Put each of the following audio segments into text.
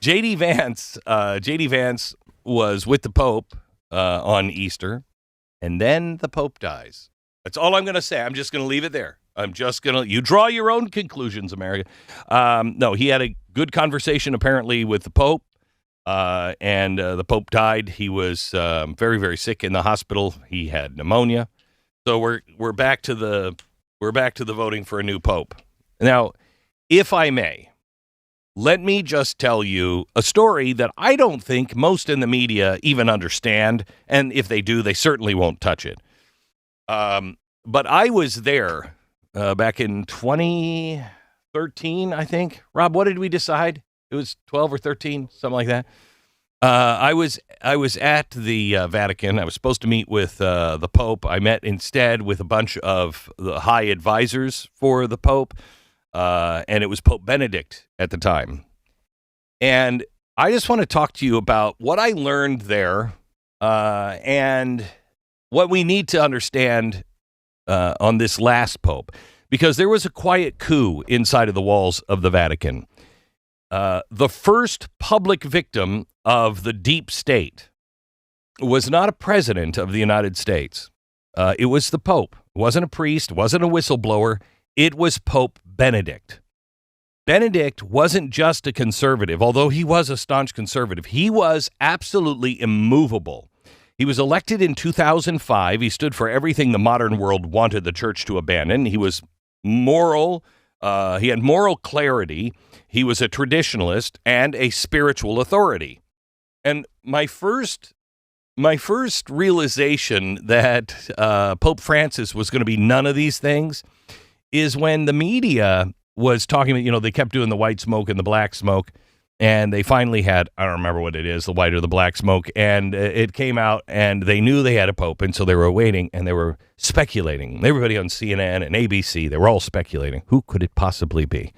J.D. Vance was with the Pope on Easter, and then the Pope dies. That's all I'm going to say. I'm just going to leave it there. You draw your own conclusions, America. No, he had a good conversation apparently with the Pope, and the Pope died. He was very, very sick in the hospital. He had pneumonia. So we're back to the voting for a new Pope. Now, if I may, let me just tell you a story that I don't think most in the media even understand, and if they do, they certainly won't touch it. But I was there back in 2013, I think. Rob, what did we decide? It was 12 or 13, something like that. I was at the Vatican. I was supposed to meet with the Pope. I met instead with a bunch of the high advisors for the Pope, and it was Pope Benedict at the time. And I just want to talk to you about what I learned there and what we need to understand on this last Pope, because there was a quiet coup inside of the walls of the Vatican. The first public victim of the deep state was not a president of the United States. It was the Pope. It wasn't a priest, wasn't a whistleblower. It was Pope Benedict. Benedict wasn't just a conservative, although he was a staunch conservative. He was absolutely immovable. He was elected in 2005. He stood for everything the modern world wanted the church to abandon. He was moral. He had moral clarity. He was a traditionalist and a spiritual authority. And my first realization that Pope Francis was going to be none of these things is when the media was talking about, they kept doing the white smoke and the black smoke. And they finally had, I don't remember what it is, the white or the black smoke. And it came out and they knew they had a pope. And so they were waiting and they were speculating. Everybody on CNN and ABC, they were all speculating. Who could it possibly be?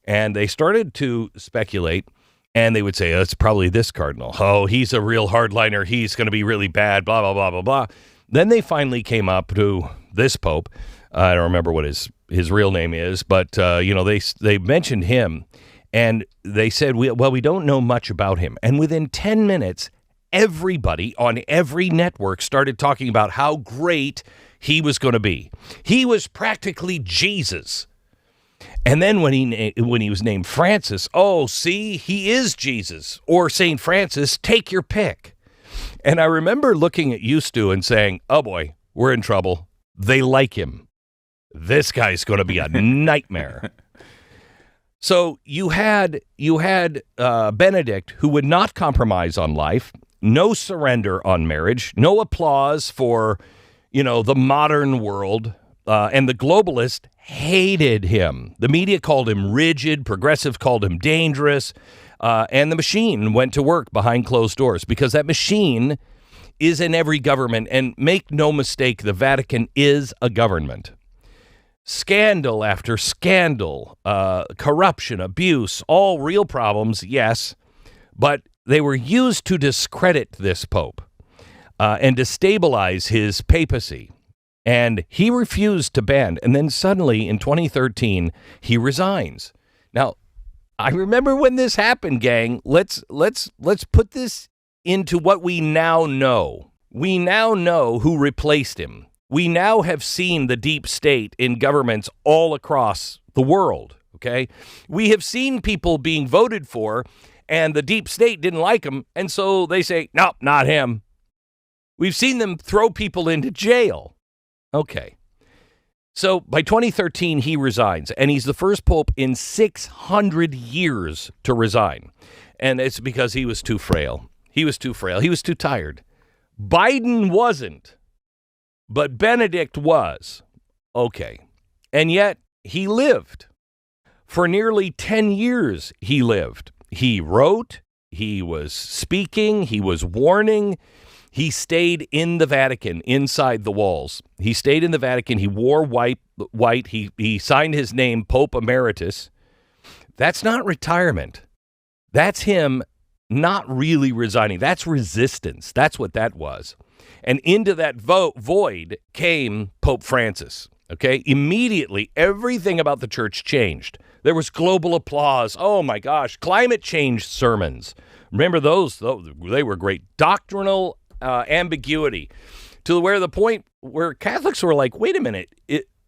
And they started to speculate and they would say, it's probably this cardinal. Oh, he's a real hardliner. He's going to be really bad, blah, blah, blah, blah, blah. Then they finally came up to this pope. I don't remember what his real name is, but, they mentioned him. And they said, we don't know much about him. And within 10 minutes, everybody on every network started talking about how great he was going to be. He was practically Jesus. And then when he was named Francis, he is Jesus. Or St. Francis, take your pick. And I remember looking at Oust and saying, oh boy, we're in trouble. They like him. This guy's going to be a nightmare. So you had Benedict, who would not compromise on life, no surrender on marriage, no applause for, the modern world, and the globalists hated him. The media called him rigid, progressive called him dangerous, and the machine went to work behind closed doors because that machine is in every government. And make no mistake, the Vatican is a government. Scandal after scandal, corruption, abuse, all real problems, yes, but they were used to discredit this pope and destabilize his papacy. And he refused to bend. And then suddenly in 2013, he resigns. Now, I remember when this happened, gang. Let's put this into what we now know. We now know who replaced him. We now have seen the deep state in governments all across the world, okay? We have seen people being voted for, and the deep state didn't like them, and so they say, nope, not him. We've seen them throw people into jail. Okay. So by 2013, he resigns, and he's the first pope in 600 years to resign. And it's because he was too frail. He was too tired. Biden wasn't. But Benedict was. Okay. And yet he lived. For nearly 10 years, he lived. He wrote, he was speaking, he was warning. He stayed in the Vatican, inside the walls. He stayed in the Vatican. He wore white. He signed his name, Pope Emeritus. That's not retirement. That's him not really resigning. That's resistance. That's what that was. And into that void came Pope Francis, okay? Immediately, everything about the church changed. There was global applause. Oh, my gosh. Climate change sermons. Remember those? They were great. Doctrinal ambiguity to where the point where Catholics were like, wait a minute,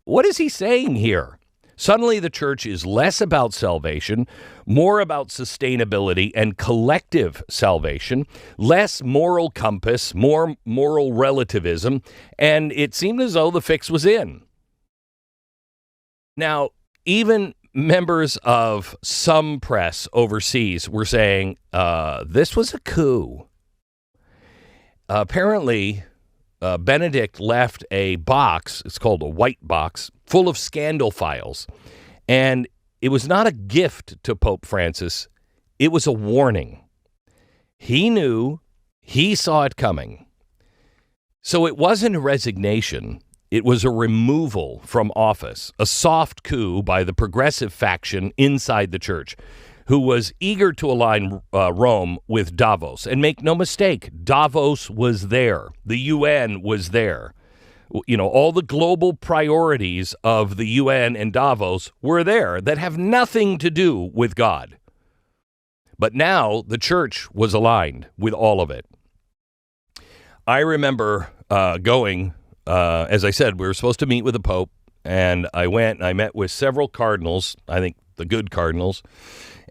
what is he saying here? Suddenly the church is less about salvation, more about sustainability and collective salvation, less moral compass, more moral relativism, and it seemed as though the fix was in. Now, even members of some press overseas were saying this was a coup. Apparently, Benedict left a box, it's called a white box, full of scandal files. And it was not a gift to Pope Francis. It was a warning. He knew, he saw it coming. So it wasn't a resignation. It was a removal from office, a soft coup by the progressive faction inside the church, who was eager to align Rome with Davos. And make no mistake, Davos was there. The UN was there. You know, all the global priorities of the UN and Davos were there that have nothing to do with God. But now the church was aligned with all of it. I remember going, as I said, we were supposed to meet with the Pope, and I went and I met with several cardinals, I think the good cardinals,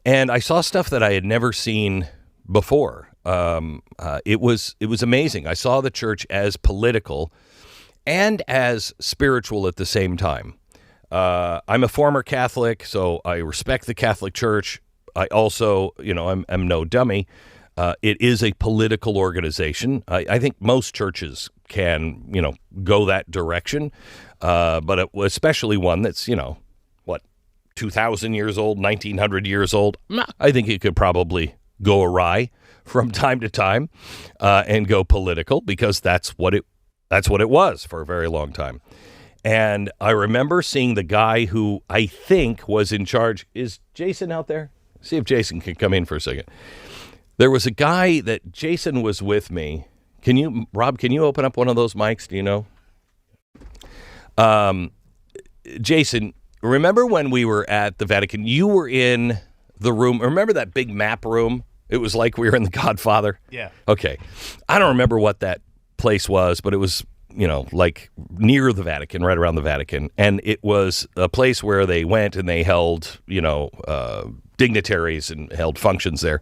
and I saw stuff that I had never seen before. It was amazing. I saw the church as political and as spiritual at the same time. I'm a former Catholic, so I respect the Catholic Church. I also, I'm no dummy. It is a political organization. I think most churches can, go that direction, but especially one that's, 2,000 years old, 1,900 years old. I think it could probably go awry from time to time and go political, because that's what it was for a very long time. And I remember seeing the guy who I think was in charge. Is Jason out there? See if Jason can come in for a second. There was a guy that Jason was with me. Rob, can you open up one of those mics? Do you know? Jason, remember when we were at the Vatican? You were in the room. Remember that big map room? It was like we were in The Godfather. Yeah. Okay. I don't remember what that place was, but it was, like near the Vatican, right around the Vatican. And it was a place where they went and they held, dignitaries and held functions there.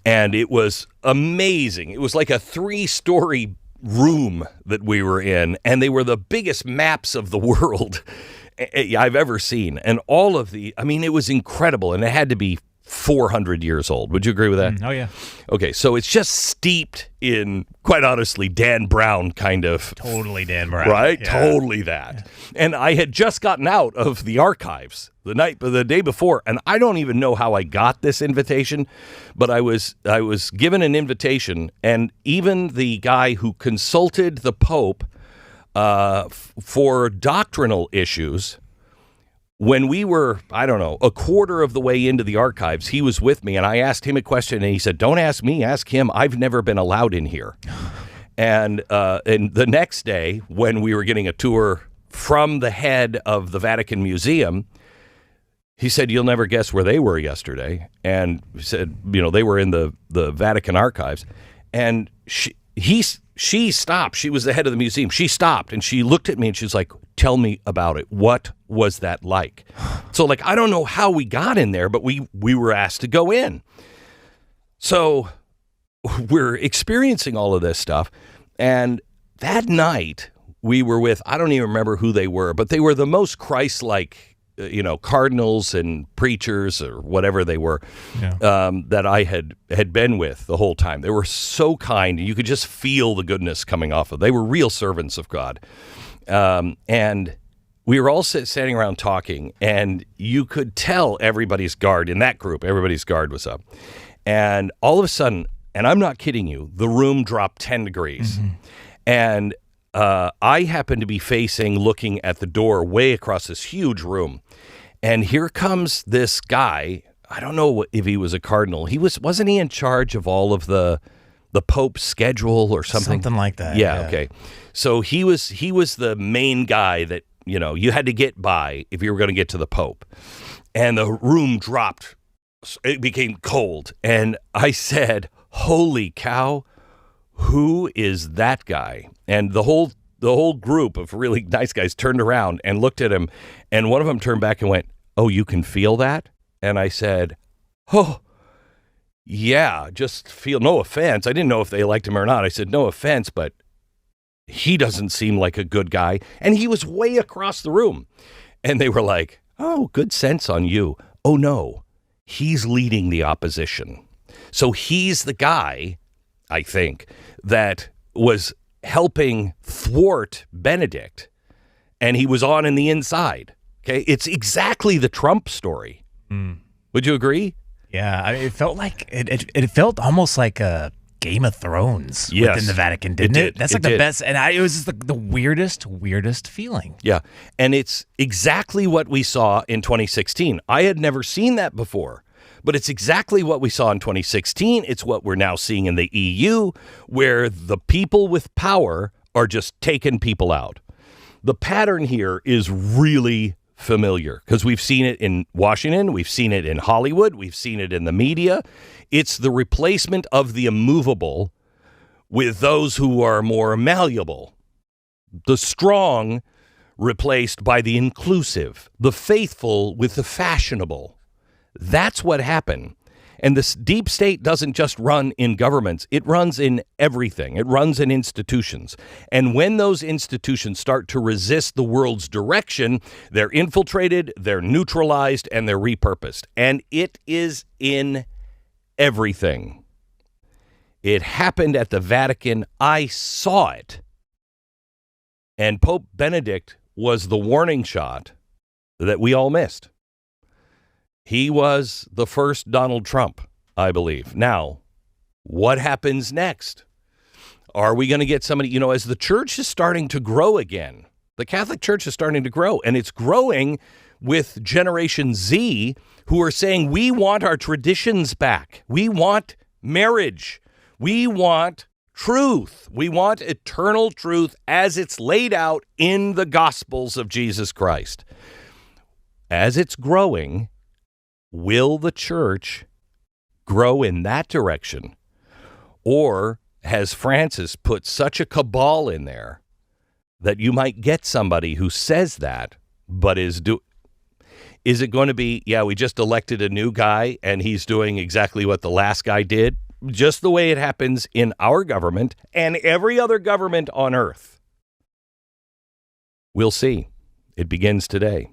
And it was amazing. It was like a 3-story room that we were in, and they were the biggest maps of the world I've ever seen. And all of it was incredible, and it had to be 400 years old. Would you agree with that? Oh, yeah. Okay, so it's just steeped in, quite honestly, Dan Brown kind of. Totally Dan Brown. Right? Yeah. Totally that. Yeah. And I had just gotten out of the archives the day before, and I don't even know how I got this invitation, but I was given an invitation, and even the guy who consulted the Pope for doctrinal issues, when we were, a quarter of the way into the archives, he was with me, and I asked him a question, and he said, "Don't ask me, ask him. I've never been allowed in here." And the next day, when we were getting a tour from the head of the Vatican Museum, he said, "You'll never guess where they were yesterday." And he said, they were in the Vatican archives. And she stopped. She was the head of the museum. She stopped and she looked at me and she's like, "Tell me about it. What was that like?" So I don't know how we got in there, but we were asked to go in. So we're experiencing all of this stuff. And that night we were with, I don't even remember who they were, but they were the most Christ-like, cardinals and preachers or whatever they were, that I had been with the whole time. They were so kind. You could just feel the goodness coming off of them. They were real servants of God. And we were all standing around talking, and you could tell everybody's guard in that group, everybody's guard was up. And all of a sudden, and I'm not kidding you, the room dropped 10 degrees. Mm-hmm. And I happened to be looking at the door way across this huge room. And here comes this guy. I don't know if he was a cardinal. Wasn't he in charge of all of the Pope's schedule or something? Something like that. Yeah. Okay. So he was the main guy that, you had to get by if you were going to get to the Pope. And the room dropped. It became cold. And I said, holy cow, who is that guy? And the whole group of really nice guys turned around and looked at him. And one of them turned back and went, oh, you can feel that? And I said, oh, yeah, just feel, no offense. I didn't know if they liked him or not. I said, no offense, but he doesn't seem like a good guy. And he was way across the room. And they were like, oh, good sense on you. Oh, no, he's leading the opposition. So he's the guy, I think, that was helping thwart Benedict. And he was on in the inside. Okay, it's exactly the Trump story. Would you agree? Yeah, I mean, it felt like it felt almost like a Game of Thrones within the Vatican, didn't it? That's like the best, and it was just the weirdest feeling. Yeah, and it's exactly what we saw in 2016. I had never seen that before, but it's exactly what we saw in 2016. It's what we're now seeing in the EU, where the people with power are just taking people out. The pattern here is really familiar because we've seen it in Washington, we've seen it in Hollywood, we've seen it in the media. It's the replacement of the immovable with those who are more malleable. The strong replaced by the inclusive, the faithful with the fashionable. That's what happened. And this deep state doesn't just run in governments. It runs in everything. It runs in institutions. And when those institutions start to resist the world's direction, they're infiltrated, they're neutralized, and they're repurposed. And it is in everything. It happened at the Vatican. I saw it. And Pope Benedict was the warning shot that we all missed. He was the first Donald Trump, I believe. Now, what happens next? Are we going to get somebody, as the church is starting to grow again, the Catholic Church is starting to grow, and it's growing with Generation Z who are saying, we want our traditions back. We want marriage. We want truth. We want eternal truth as it's laid out in the Gospels of Jesus Christ. As it's growing, will the church grow in that direction? Or has Francis put such a cabal in there that you might get somebody who says that, but is it going to be, we just elected a new guy and he's doing exactly what the last guy did, just the way it happens in our government and every other government on earth? We'll see. It begins today.